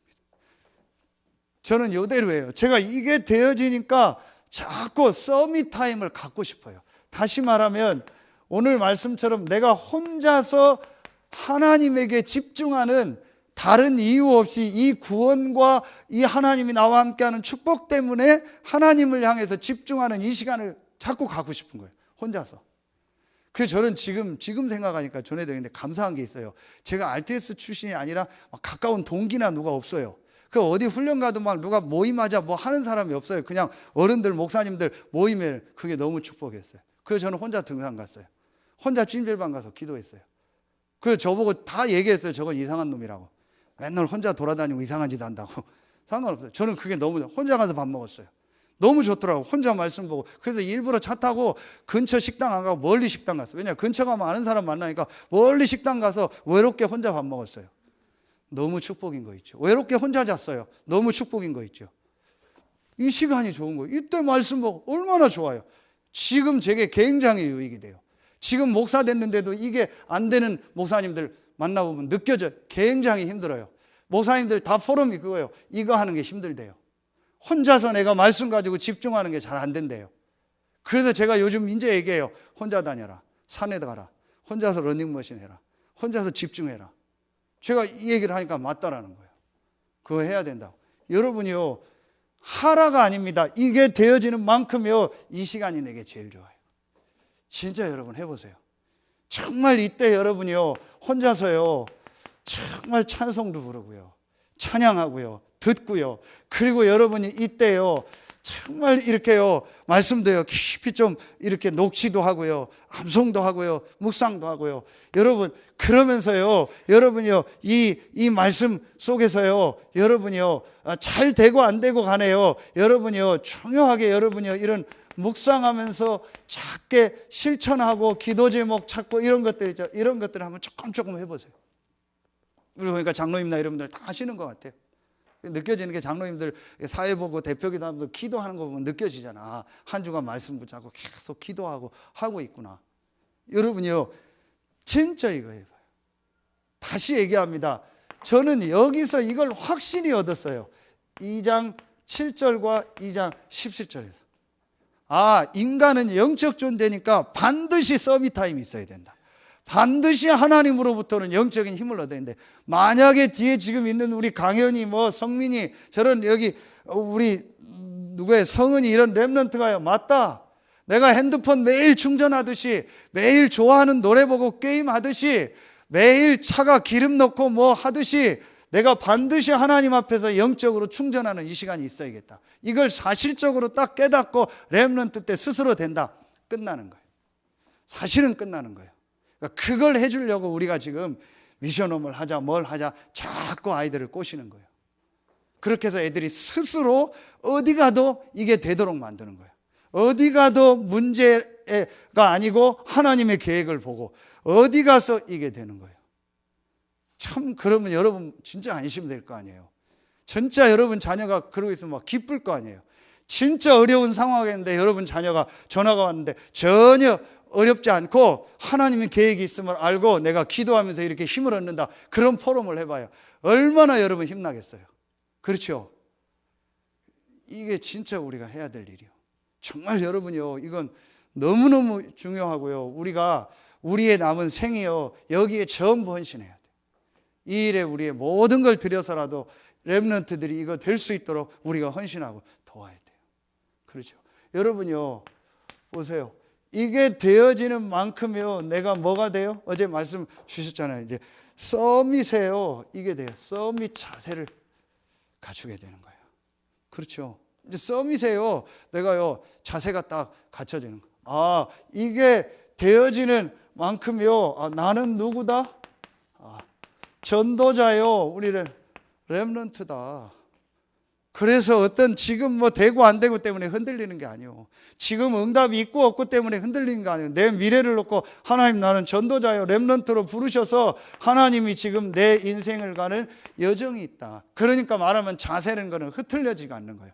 S1: 저는 요대로예요. 제가 이게 되어지니까 자꾸 서밋 타임을 갖고 싶어요. 다시 말하면 오늘 말씀처럼 내가 혼자서 하나님에게 집중하는, 다른 이유 없이 이 구원과 이 하나님이 나와 함께하는 축복 때문에 하나님을 향해서 집중하는 이 시간을 자꾸 갖고 싶은 거예요. 혼자서. 그래서 저는 지금 생각하니까 전해드리는데 감사한 게 있어요. 제가 RTS 출신이 아니라 가까운 동기나 누가 없어요. 그 어디 훈련 가도 막 누가 모임하자 뭐 하는 사람이 없어요. 그냥 어른들, 목사님들 모임에, 그게 너무 축복이었어요. 그래서 저는 혼자 등산 갔어요. 혼자 찜질방 가서 기도했어요. 그래서 저보고 다 얘기했어요. 저건 이상한 놈이라고. 맨날 혼자 돌아다니고 이상한 짓 한다고. 상관없어요. 저는 그게 너무, 혼자 가서 밥 먹었어요. 너무 좋더라고. 혼자 말씀 보고. 그래서 일부러 차 타고 근처 식당 안 가고 멀리 식당 갔어요. 왜냐, 근처 가면 아는 사람 만나니까 멀리 식당 가서 외롭게 혼자 밥 먹었어요. 너무 축복인 거 있죠. 외롭게 혼자 잤어요. 너무 축복인 거 있죠. 이 시간이 좋은 거예요. 이때 말씀 보고 얼마나 좋아요. 지금 제게 굉장히 유익이 돼요. 지금 목사 됐는데도 이게 안 되는 목사님들 만나보면 느껴져요. 굉장히 힘들어요. 목사님들 다 포럼이 그거예요. 이거 하는 게 힘들대요. 혼자서 내가 말씀 가지고 집중하는 게 잘 안 된대요. 그래서 제가 요즘 이제 얘기해요. 혼자 다녀라. 산에 가라. 혼자서 러닝머신 해라. 혼자서 집중해라. 제가 이 얘기를 하니까 맞다라는 거예요. 그거 해야 된다고. 여러분이요, 하라가 아닙니다. 이게 되어지는 만큼요, 이 시간이 내게 제일 좋아요. 진짜 여러분 해보세요. 정말 이때 여러분이요, 혼자서요, 정말 찬송도 부르고요, 찬양하고요, 듣고요. 그리고 여러분이 이때요, 정말 이렇게요, 말씀도요, 깊이 좀 이렇게 녹취도 하고요, 암송도 하고요, 묵상도 하고요. 여러분, 그러면서요, 여러분이요, 이 말씀 속에서요, 여러분이요, 잘 되고 안 되고 간에요, 여러분이요, 중요하게 여러분이요, 이런 묵상하면서 작게 실천하고 기도 제목 찾고 이런 것들 있죠. 이런 것들을 한번 조금 해보세요. 우리 보니까 장로님이나 이런 분들 다 하시는 것 같아요. 느껴지는 게 장로님들 사회 보고 대표기도 하면서 기도하는 거 보면 느껴지잖아. 한 주간 말씀 붙잡고 계속 기도하고 하고 있구나. 여러분이요, 진짜 이거 해봐요. 다시 얘기합니다. 저는 여기서 이걸 확실히 얻었어요. 2장 7절과 2장 17절에서. 인간은 영적 존재니까 반드시 서밋 타임이 있어야 된다. 반드시 하나님으로부터는 영적인 힘을 얻어야 되는데, 만약에 뒤에 지금 있는 우리 강현이 뭐 성민이 저런 여기 우리 누구의 성은이 이런 렘넌트가요, 맞다. 내가 핸드폰 매일 충전하듯이, 매일 좋아하는 노래 보고 게임하듯이, 매일 차가 기름 넣고 뭐 하듯이 내가 반드시 하나님 앞에서 영적으로 충전하는 이 시간이 있어야겠다. 이걸 사실적으로 딱 깨닫고 렘넌트 때 스스로 된다. 끝나는 거예요. 사실은 끝나는 거예요. 그러니까 그걸 해주려고 우리가 지금 미션홈을 하자 뭘 하자 자꾸 아이들을 꼬시는 거예요. 그렇게 해서 애들이 스스로 어디 가도 이게 되도록 만드는 거예요. 어디 가도 문제가 아니고 하나님의 계획을 보고 어디 가서 이게 되는 거예요. 참 그러면 여러분 진짜 안심이 될 거 아니에요. 진짜 여러분 자녀가 그러고 있으면 막 기쁠 거 아니에요. 진짜 어려운 상황인데 여러분 자녀가 전화가 왔는데 전혀 어렵지 않고 하나님의 계획이 있음을 알고 내가 기도하면서 이렇게 힘을 얻는다. 그런 포럼을 해봐요. 얼마나 여러분 힘나겠어요. 그렇죠? 이게 진짜 우리가 해야 될 일이요. 정말 여러분요, 이건 너무너무 중요하고요. 우리가 우리의 남은 생이요, 여기에 전부 헌신해야 돼요. 이 일에 우리의 모든 걸 들여서라도 렘넌트들이 이거 될 수 있도록 우리가 헌신하고 도와야 돼요. 그렇죠? 여러분요, 보세요. 이게 되어지는 만큼요, 내가 뭐가 돼요? 어제 말씀 주셨잖아요. 이제 서밋이에요. 이게 돼요. 서밋 자세를 갖추게 되는 거예요. 그렇죠? 이제 서밋이에요. 내가요, 자세가 딱 갖춰지는 거예요. 아, 이게 되어지는 만큼요, 아, 나는 누구다? 아, 전도자요. 우리는 렘넌트다. 그래서 어떤 지금 뭐 되고 안 되고 때문에 흔들리는 게 아니에요. 지금 응답이 있고 없고 때문에 흔들리는 게 아니에요. 내 미래를 놓고 하나님 나는 전도자요, 렘넌트로 부르셔서 하나님이 지금 내 인생을 가는 여정이 있다. 그러니까 말하면 자세라는 거는 흐트러지가 않는 거예요.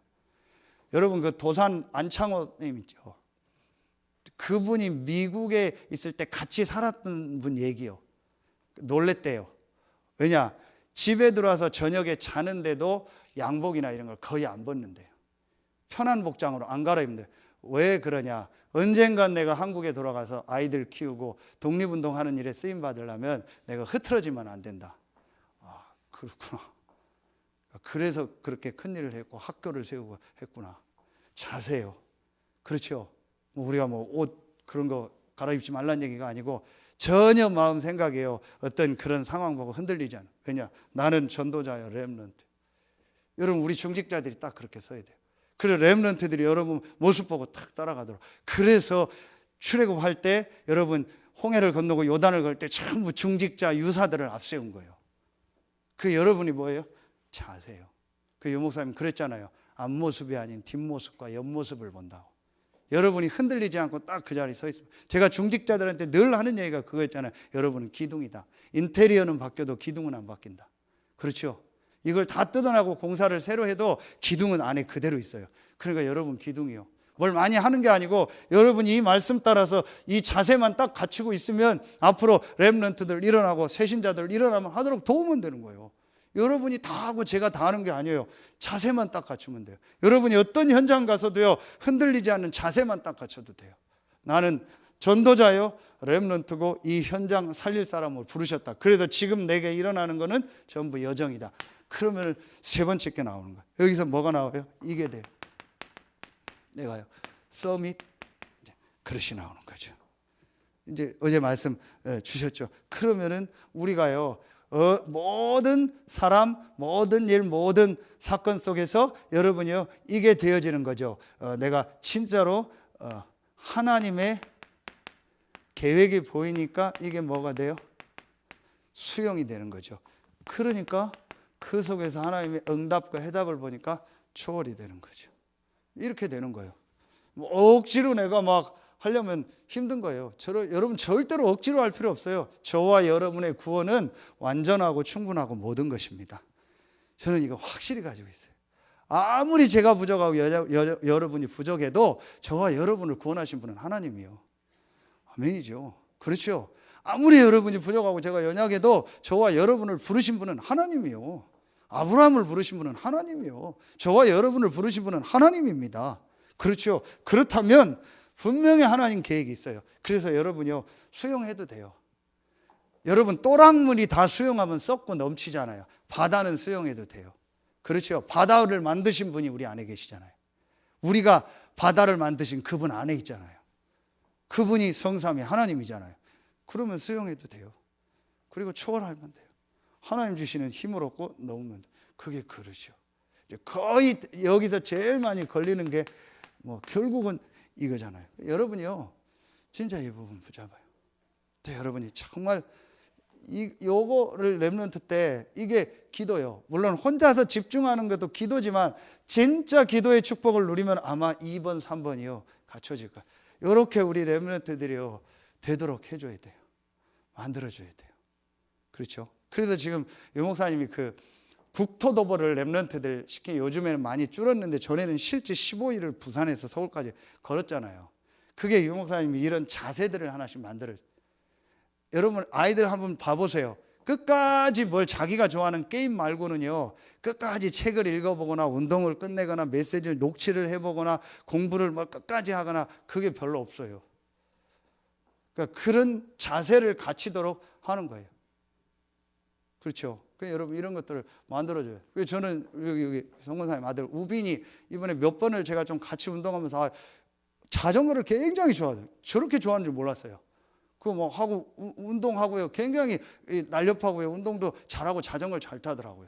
S1: 여러분 그 도산 안창호님 있죠. 그분이 미국에 있을 때 같이 살았던 분 얘기요. 놀랬대요. 왜냐? 집에 들어와서 저녁에 자는데도 양복이나 이런 걸 거의 안 벗는데요. 편한 복장으로 안 갈아입는데 왜 그러냐? 언젠간 내가 한국에 돌아가서 아이들 키우고 독립운동하는 일에 쓰임 받으려면 내가 흐트러지면 안 된다. 아, 그렇구나. 그래서 그렇게 큰 일을 했고 학교를 세우고 했구나. 자세요. 그렇죠. 우리가 뭐 옷 그런 거 갈아입지 말란 얘기가 아니고 전혀 마음 생각이에요. 어떤 그런 상황 보고 흔들리지 않아. 왜냐? 나는 전도자요, 렘넌트. 여러분 우리 중직자들이 딱 그렇게 써야 돼요. 그래서 렘넌트들이 여러분 모습 보고 탁 따라가도록. 그래서 출애굽할 때 여러분 홍해를 건너고 요단을 걸 때 전부 중직자 유사들을 앞세운 거예요. 그 여러분이 뭐예요? 자세요. 그 유목사님 그랬잖아요. 앞모습이 아닌 뒷모습과 옆모습을 본다고. 여러분이 흔들리지 않고 딱 그 자리에 서 있습니다. 제가 중직자들한테 늘 하는 얘기가 그거였잖아요. 여러분은 기둥이다. 인테리어는 바뀌어도 기둥은 안 바뀐다. 그렇죠? 이걸 다 뜯어내고 공사를 새로 해도 기둥은 안에 그대로 있어요. 그러니까 여러분 기둥이요. 뭘 많이 하는 게 아니고 여러분이 이 말씀 따라서 이 자세만 딱 갖추고 있으면 앞으로 렘넌트들 일어나고 새신자들 일어나면 하도록 도우면 되는 거예요. 여러분이 다 하고 제가 다 하는 게 아니에요. 자세만 딱 갖추면 돼요. 여러분이 어떤 현장 가서도요, 흔들리지 않는 자세만 딱 갖춰도 돼요. 나는 전도자요, 렘넌트고 이 현장 살릴 사람을 부르셨다. 그래서 지금 내게 일어나는 거는 전부 여정이다. 그러면 세 번째 게 나오는 거예요. 여기서 뭐가 나와요? 이게 돼요. 내가요, 서밋, 그릇이 나오는 거죠. 이제 어제 말씀 주셨죠. 그러면은 우리가요, 모든 사람, 모든 일, 모든 사건 속에서 여러분이요, 이게 되어지는 거죠. 내가 진짜로 하나님의 계획이 보이니까 이게 뭐가 돼요? 수용이 되는 거죠. 그러니까 그 속에서 하나님의 응답과 해답을 보니까 초월이 되는 거죠. 이렇게 되는 거예요. 뭐 억지로 내가 막 하려면 힘든 거예요. 여러분 절대로 억지로 할 필요 없어요. 저와 여러분의 구원은 완전하고 충분하고 모든 것입니다. 저는 이거 확실히 가지고 있어요. 아무리 제가 부족하고 여러분이 부족해도 저와 여러분을 구원하신 분은 하나님이요. 아멘이죠. 그렇죠. 아무리 여러분이 부족하고 제가 연약해도 저와 여러분을 부르신 분은 하나님이요. 아브라함을 부르신 분은 하나님이요. 저와 여러분을 부르신 분은 하나님입니다. 그렇죠. 그렇다면 분명히 하나님 계획이 있어요. 그래서 여러분요, 수용해도 돼요. 여러분 또랑물이 다 수용하면 썩고 넘치잖아요. 바다는 수용해도 돼요. 그렇죠. 바다를 만드신 분이 우리 안에 계시잖아요. 우리가 바다를 만드신 그분 안에 있잖아요. 그분이 성삼위 하나님이잖아요. 그러면 수용해도 돼요. 그리고 초월하면 돼요. 하나님 주시는 힘을 얻고 넘으면 그게 그릇이요. 이제 거의 여기서 제일 많이 걸리는 게 뭐 결국은 이거잖아요. 여러분이요, 진짜 이 부분 붙잡아요. 여러분이 정말 요거를 렘넌트 때 이게 기도요. 물론 혼자서 집중하는 것도 기도지만 진짜 기도의 축복을 누리면 아마 2번, 3번이요 갖춰질 거예요. 이렇게 우리 렘넌트들이요 되도록 해줘야 돼요. 만들어줘야 돼요. 그렇죠? 그래서 지금 유 목사님이 그 국토도보를 렘넌트들 시킨 요즘에는 많이 줄었는데 전에는 실제 15일을 부산에서 서울까지 걸었잖아요. 그게 유 목사님이 이런 자세들을 하나씩 만들어요. 여러분 아이들 한번 봐보세요. 끝까지 뭘 자기가 좋아하는 게임 말고는요 끝까지 책을 읽어보거나 운동을 끝내거나 메시지를 녹취를 해보거나 공부를 뭐 끝까지 하거나 그게 별로 없어요. 그러니까 그런 자세를 갖추도록 하는 거예요. 그렇죠? 그러니까 여러분 이런 것들을 만들어줘요. 그래서 저는 여기 성권사님 아들 우빈이 이번에 몇 번을 제가 좀 같이 운동하면서 자전거를 굉장히 좋아해요. 저렇게 좋아하는 줄 몰랐어요. 그거 뭐 하고 운동하고요. 굉장히 날렵하고요. 운동도 잘하고 자전거를 잘 타더라고요.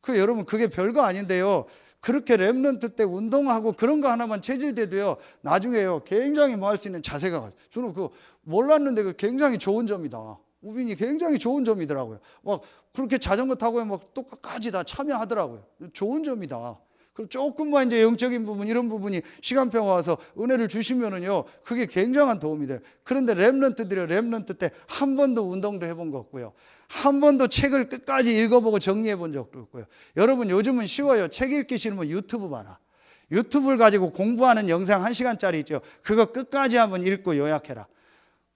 S1: 그 여러분 그게 별거 아닌데요. 그렇게 렘넌트 때 운동하고 그런 거 하나만 체질돼도요. 나중에요. 굉장히 뭐 할 수 있는 자세가 저는 그거 몰랐는데 그 굉장히 좋은 점이다. 우빈이 굉장히 좋은 점이더라고요. 막 그렇게 자전거 타고요. 막 또 끝까지 다 참여하더라고요. 좋은 점이다. 그럼 조금만 이제 영적인 부분 이런 부분이 시간표가 와서 은혜를 주시면은요 그게 굉장한 도움이 돼요. 그런데 렘넌트 때 한 번도 운동도 해본 거 없고요, 한 번도 책을 끝까지 읽어보고 정리해 본 적도 없고요. 여러분 요즘은 쉬워요. 책 읽기 싫으면 유튜브 봐라. 유튜브를 가지고 공부하는 영상 1시간짜리 있죠. 그거 끝까지 한번 읽고 요약해라.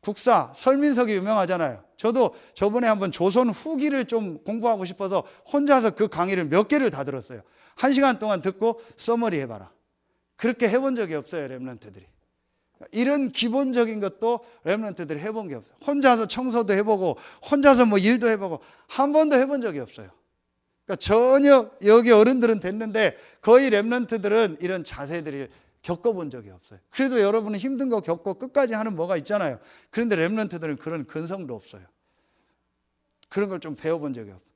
S1: 국사 설민석이 유명하잖아요. 저도 저번에 한번 조선 후기를 좀 공부하고 싶어서 혼자서 그 강의를 몇 개를 다 들었어요. 1시간 동안 듣고 서머리 해봐라. 그렇게 해본 적이 없어요, 렘넌트들이. 이런 기본적인 것도 렘넌트들이 해본 게 없어요. 혼자서 청소도 해보고 혼자서 뭐 일도 해보고 한 번도 해본 적이 없어요. 그러니까 전혀 여기 어른들은 됐는데 거의 렘넌트들은 이런 자세들을 겪어본 적이 없어요. 그래도 여러분은 힘든 거 겪고 끝까지 하는 뭐가 있잖아요. 그런데 렘넌트들은 그런 근성도 없어요. 그런 걸 좀 배워본 적이 없어요.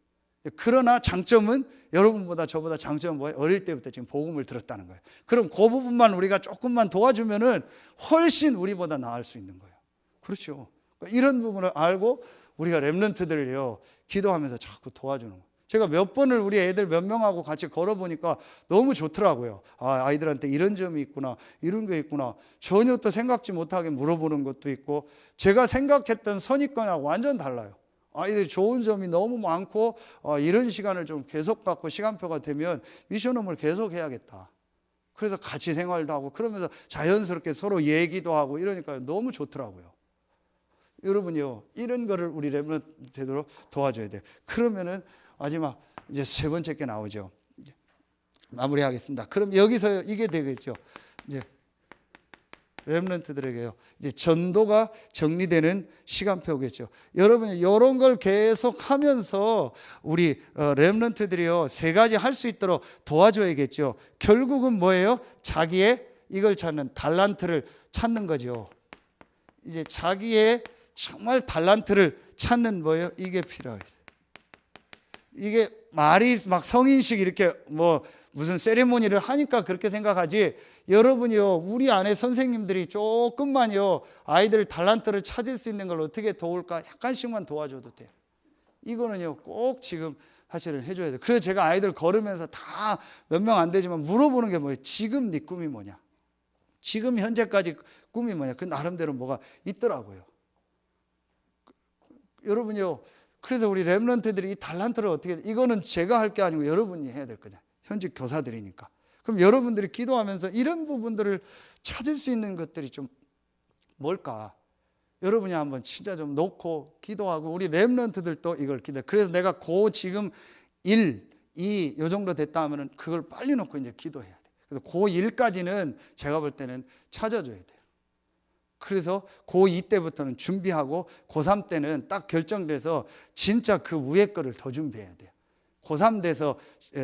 S1: 그러나 장점은 여러분보다 저보다 장점은 뭐예요? 어릴 때부터 지금 복음을 들었다는 거예요. 그럼 그 부분만 우리가 조금만 도와주면은 훨씬 우리보다 나을 수 있는 거예요. 그렇죠. 그러니까 이런 부분을 알고 우리가 렘넌트들을요 기도하면서 자꾸 도와주는 거예요. 제가 몇 번을 우리 애들 몇 명하고 같이 걸어보니까 너무 좋더라고요. 아이들한테 이런 점이 있구나, 이런 게 있구나. 전혀 또 생각지 못하게 물어보는 것도 있고 제가 생각했던 선입견하고 완전 달라요. 아이들이 좋은 점이 너무 많고 이런 시간을 좀 계속 갖고 시간표가 되면 미션홈을 계속 해야겠다. 그래서 같이 생활도 하고 그러면서 자연스럽게 서로 얘기도 하고 이러니까 너무 좋더라고요. 여러분요 이런 거를 우리 렘넌트 되도록 도와줘야 돼요. 그러면은 마지막 이제 세 번째 게 나오죠. 이제 마무리하겠습니다. 그럼 여기서 이게 되겠죠. 이제 렘넌트들에게요. 이제 전도가 정리되는 시간표겠죠. 여러분 이런 걸 계속 하면서 우리 렘넌트들이요 세 가지 할 수 있도록 도와줘야겠죠. 결국은 뭐예요? 자기의 이걸 찾는 달란트를 찾는 거죠. 이제 자기의 정말 달란트를 찾는 뭐예요? 이게 필요해요. 이게 말이 막 성인식 이렇게 뭐 무슨 세리머니를 하니까 그렇게 생각하지 여러분이요 우리 안에 선생님들이 조금만요 아이들 달란트를 찾을 수 있는 걸 어떻게 도울까 약간씩만 도와줘도 돼요. 이거는요 꼭 지금 사실은 해줘야 돼요. 그래서 제가 아이들 걸으면서 다 몇 명 안 되지만 물어보는 게 뭐예요? 지금 네 꿈이 뭐냐? 지금 현재까지 꿈이 뭐냐? 그 나름대로 뭐가 있더라고요. 여러분이요 그래서 우리 렘넌트들이 이 달란트를 어떻게 이거는 제가 할 게 아니고 여러분이 해야 될 거냐. 현직 교사들이니까. 그럼 여러분들이 기도하면서 이런 부분들을 찾을 수 있는 것들이 좀 뭘까? 여러분이 한번 진짜 좀 놓고 기도하고 우리 렘넌트들도 이걸 기도해. 그래서 내가 지금 1, 2 요 정도 됐다 하면은 그걸 빨리 놓고 이제 기도해야 돼. 그래서 고1까지는 제가 볼 때는 찾아줘야 돼요. 그래서 고2 때부터는 준비하고 고3 때는 딱 결정돼서 진짜 그 위에 거를 더 준비해야 돼요. 고3 돼서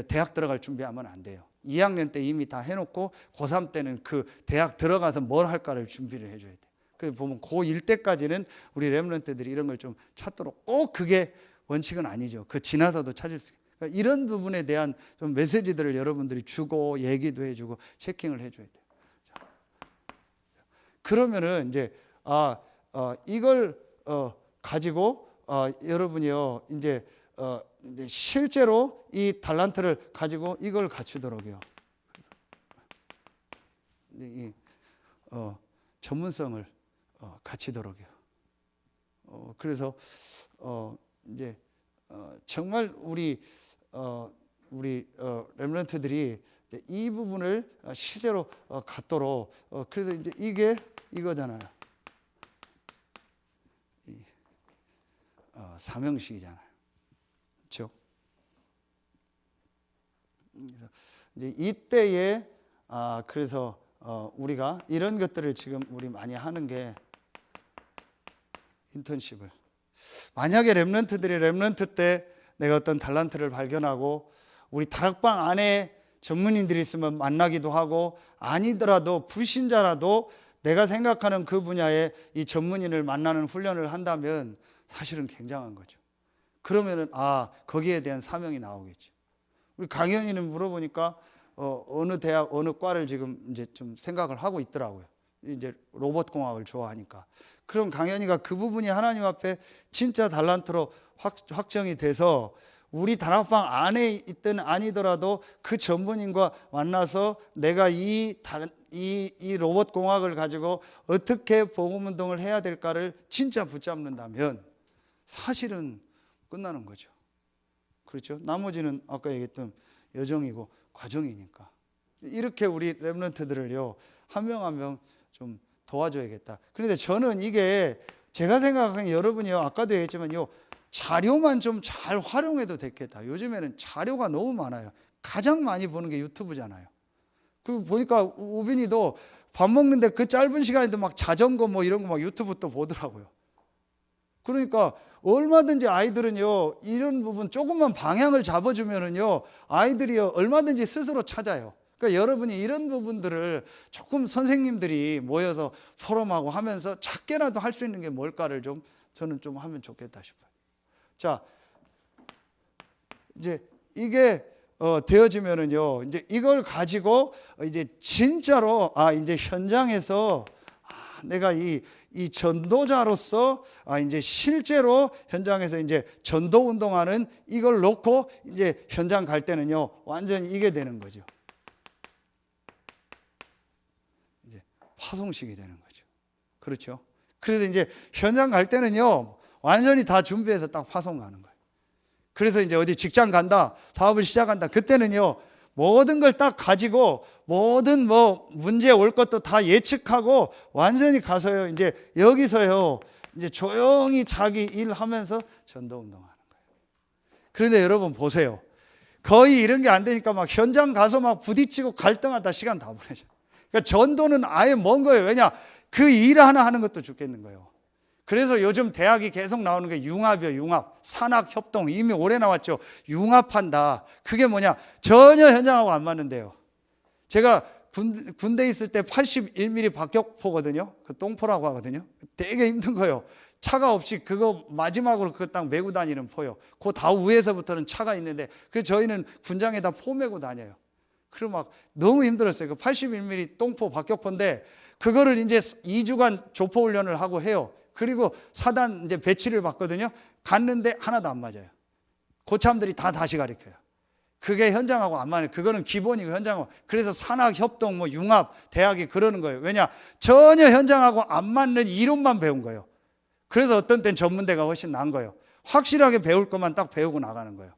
S1: 대학 들어갈 준비하면 안 돼요. 2학년 때 이미 다 해놓고 고3 때는 그 대학 들어가서 뭘 할까를 준비를 해줘야 돼요. 그래서 보면 고1 때까지는 우리 렘넌트들이 이런 걸 좀 찾도록 꼭 그게 원칙은 아니죠. 그 지나서도 찾을 수 있어요. 그러니까 이런 부분에 대한 좀 메시지들을 여러분들이 주고 얘기도 해주고 체킹을 해줘야 돼요. 자, 그러면은 이제 이걸 가지고 여러분이요 이제 실제로 이 달란트를 가지고 이걸 갖추도록요. 이 전문성을 갖추도록요. 그래서 이제 정말 우리 렘넌트들이 이 부분을 실제로 갖도록 그래서 이제 이게 이거잖아요. 사명식이잖아요. 그렇죠? 이제 이때에 그래서 우리가 이런 것들을 지금 우리 많이 하는 게 인턴십을 만약에 렘넌트들이 렘넌트 때 내가 어떤 달란트를 발견하고 우리 다락방 안에 전문인들이 있으면 만나기도 하고 아니더라도 불신자라도 내가 생각하는 그 분야에 이 전문인을 만나는 훈련을 한다면 사실은 굉장한 거죠. 그러면은 거기에 대한 사명이 나오겠죠. 우리 강현이는 물어보니까 어느 대학 어느 과를 지금 이제 좀 생각을 하고 있더라고요. 이제 로봇 공학을 좋아하니까. 그럼 강현이가 그 부분이 하나님 앞에 진짜 달란트로 확정이 돼서 우리 다락방 안에 있든 아니더라도 그 전문인과 만나서 내가 이 로봇 공학을 가지고 어떻게 복음 운동을 해야 될까를 진짜 붙잡는다면 사실은 끝나는 거죠. 그렇죠? 나머지는 아까 얘기했던 여정이고 과정이니까. 이렇게 우리 렘넌트들을요 한 명 한 명 좀 도와줘야겠다. 그런데 저는 이게 제가 생각하기엔 여러분이요 아까도 얘기했지만요 자료만 좀 잘 활용해도 됐겠다. 요즘에는 자료가 너무 많아요. 가장 많이 보는 게 유튜브잖아요. 그리고 보니까 우빈이도 밥 먹는데 그 짧은 시간에도 막 자전거 뭐 이런 거 막 유튜브 또 보더라고요. 그러니까 얼마든지 아이들은요 이런 부분 조금만 방향을 잡아주면은요 아이들이요 얼마든지 스스로 찾아요. 그러니까 여러분이 이런 부분들을 조금 선생님들이 모여서 포럼하고 하면서 작게라도 할 수 있는 게 뭘까를 좀 저는 좀 하면 좋겠다 싶어요. 자, 이제 이게 되어지면은요 이제 이걸 가지고 이제 진짜로 이제 현장에서 내가 이 전도자로서 이제 실제로 현장에서 이제 전도 운동하는 이걸 놓고 이제 현장 갈 때는요 완전히 이게 되는 거죠. 이제 파송식이 되는 거죠. 그렇죠? 그래서 이제 현장 갈 때는요 완전히 다 준비해서 딱 파송 가는 거예요. 그래서 이제 어디 직장 간다, 사업을 시작한다. 그때는요 모든 걸 딱 가지고 모든 뭐 문제 올 것도 다 예측하고 완전히 가서요 이제 여기서요 이제 조용히 자기 일하면서 전도 운동하는 거예요. 그런데 여러분 보세요. 거의 이런 게 안 되니까 막 현장 가서 막 부딪히고 갈등하다 시간 다 보내죠. 그러니까 전도는 아예 먼 거예요. 왜냐? 그 일 하나 하는 것도 죽겠는 거예요. 그래서 요즘 대학이 계속 나오는 게 융합이에요. 융합, 산학협동 이미 오래 나왔죠. 융합한다. 그게 뭐냐? 전혀 현장하고 안 맞는데요. 제가 군대 있을 때 81mm 박격포거든요. 그 똥포라고 하거든요. 되게 힘든 거예요. 차가 없이 그거 마지막으로 그거 딱 메고 다니는 포요. 그 다 위에서부터는 차가 있는데 그 저희는 군장에다 포 메고 다녀요. 그리고 막 너무 힘들었어요. 그 81mm 똥포 박격포인데 그거를 이제 2주간 조포 훈련을 하고 해요. 그리고 사단 이제 배치를 받거든요. 갔는데 하나도 안 맞아요. 고참들이 다시 가르쳐요. 그게 현장하고 안 맞아요. 그거는 기본이고 현장하고. 그래서 산학, 협동, 뭐 융합, 대학이 그러는 거예요. 왜냐? 전혀 현장하고 안 맞는 이론만 배운 거예요. 그래서 어떤 때는 전문대가 훨씬 나은 거예요. 확실하게 배울 것만 딱 배우고 나가는 거예요.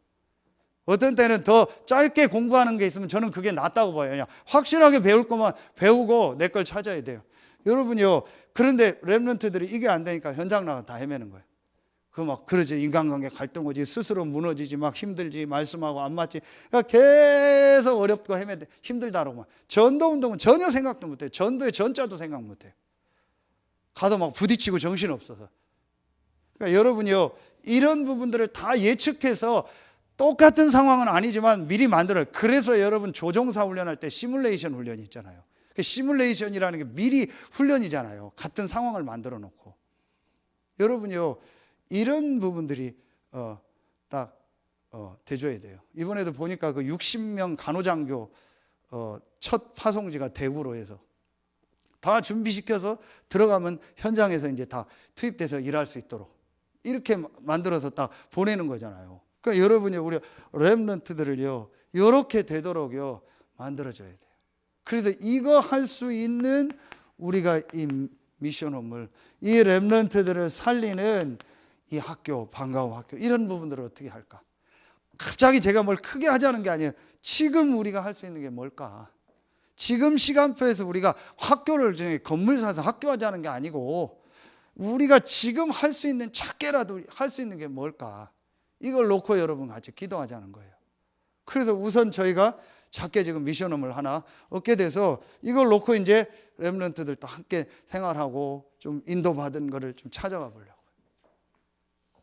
S1: 어떤 때는 더 짧게 공부하는 게 있으면 저는 그게 낫다고 봐요. 그냥 확실하게 배울 것만 배우고 내 걸 찾아야 돼요. 여러분이요. 그런데 렘넌트들이 이게 안 되니까 현장 나가 다 헤매는 거예요. 그러지. 인간관계 갈등 오지. 스스로 무너지지. 막 힘들지. 말씀하고 안 맞지. 그러니까 계속 어렵고 헤매대. 힘들다라고. 전도 운동은 전혀 생각도 못 해요. 전도의 전자도 생각 못 해요. 가도 막 부딪히고 정신 없어서. 그러니까 여러분이요. 이런 부분들을 다 예측해서 똑같은 상황은 아니지만 미리 만들어요. 그래서 여러분 조종사 훈련할 때 시뮬레이션 훈련이 있잖아요. 시뮬레이션이라는 게 미리 훈련이잖아요. 같은 상황을 만들어 놓고. 여러분요, 이런 부분들이 딱 대줘야 돼요. 이번에도 보니까 그 60명 간호장교 첫 파송지가 대구로 해서 다 준비시켜서 들어가면 현장에서 이제 다 투입돼서 일할 수 있도록 이렇게 만들어서 딱 보내는 거잖아요. 그러니까 여러분이 우리 렘넌트들을요 이렇게 되도록요 만들어줘야 돼요. 그래서 이거 할 수 있는 우리가 이 미션홈을, 이 렘넌트들을 살리는 이 학교, 방과후 학교 이런 부분들을 어떻게 할까? 갑자기 제가 뭘 크게 하자는 게 아니에요. 지금 우리가 할 수 있는 게 뭘까? 지금 시간표에서 우리가 학교를 건물 사서 학교하자는 게 아니고 우리가 지금 할 수 있는 작게라도 할 수 있는 게 뭘까? 이걸 놓고 여러분 같이 기도하자는 거예요. 그래서 우선 저희가 작게 지금 미션홈을 하나 얻게 돼서 이걸 놓고 이제 렘넌트들도 함께 생활하고 좀 인도받은 거를 좀 찾아가 보려고.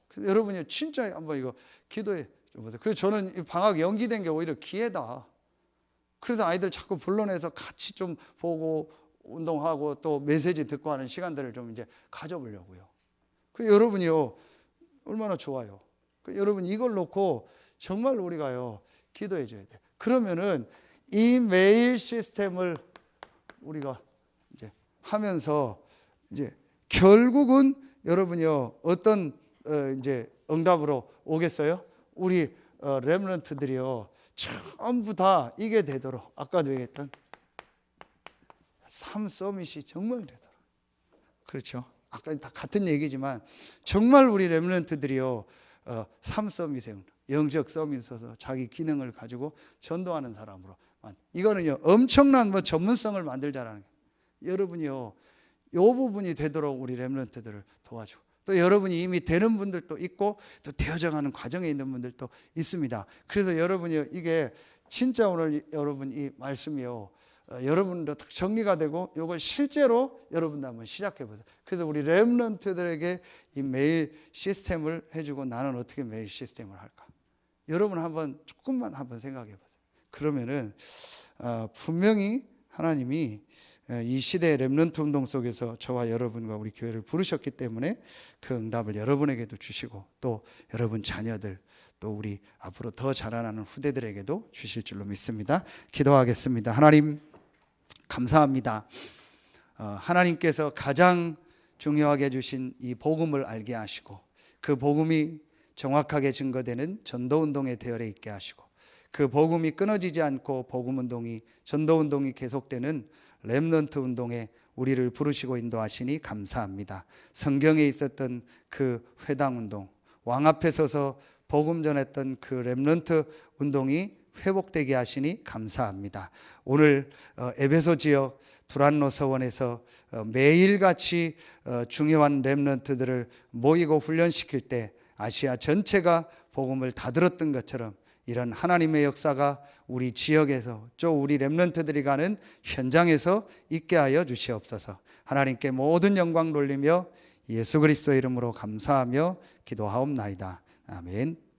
S1: 그래서 여러분이 진짜 한번 이거 기도해 좀 보세요. 그래서 저는 이 방학 연기된 게 오히려 기회다. 그래서 아이들 자꾸 불러내서 같이 좀 보고 운동하고 또 메시지 듣고 하는 시간들을 좀 이제 가져보려고요. 그 여러분이요 얼마나 좋아요. 그 여러분 이걸 놓고 정말 우리가요 기도해 줘야 돼요. 그러면은 이 메일 시스템을 우리가 이제 하면서 이제 결국은 여러분이요 어떤 이제 응답으로 오겠어요? 우리 렘넌트들이요 전부 다 이게 되도록 아까도 얘기했던 삶 서밋이 정말 되도록. 그렇죠? 아까 다 같은 얘기지만 정말 우리 렘넌트들이요 삶 서밋에 영적 서밋에서 자기 기능을 가지고 전도하는 사람으로 이거는요 엄청난 뭐 전문성을 만들자라는 거예요. 여러분이요 이 부분이 되도록 우리 렘넌트들을 도와주고 또 여러분이 이미 되는 분들도 있고 또 되어져가는 과정에 있는 분들도 있습니다. 그래서 여러분이 이게 진짜 오늘 여러분 이 말씀이요 여러분도 딱 정리가 되고 이걸 실제로 여러분도 한번 시작해 보세요. 그래서 우리 렘넌트들에게 이 메일 시스템을 해주고 나는 어떻게 메일 시스템을 할까? 여러분 한번 조금만 한번 생각해 보세요. 그러면은 분명히 하나님이 이 시대의 렘넌트 운동 속에서 저와 여러분과 우리 교회를 부르셨기 때문에 그 응답을 여러분에게도 주시고 또 여러분 자녀들 또 우리 앞으로 더 자라나는 후대들에게도 주실 줄로 믿습니다. 기도하겠습니다. 하나님 감사합니다. 하나님께서 가장 중요하게 주신 이 복음을 알게 하시고 그 복음이 정확하게 증거되는 전도운동의 대열에 있게 하시고 그 복음이 끊어지지 않고 복음운동이 전도운동이 계속되는 렘넌트 운동에 우리를 부르시고 인도하시니 감사합니다. 성경에 있었던 그 회당운동, 왕 앞에 서서 복음 전했던 그 렘넌트 운동이 회복되게 하시니 감사합니다. 오늘 에베소 지역 두란노 서원에서 매일같이 중요한 렘넌트들을 모이고 훈련시킬 때 아시아 전체가 복음을 다 들었던 것처럼 이런 하나님의 역사가 우리 지역에서 또 우리 렘넌트들이 가는 현장에서 있게 하여 주시옵소서. 하나님께 모든 영광 돌리며 예수 그리스도의 이름으로 감사하며 기도하옵나이다. 아멘.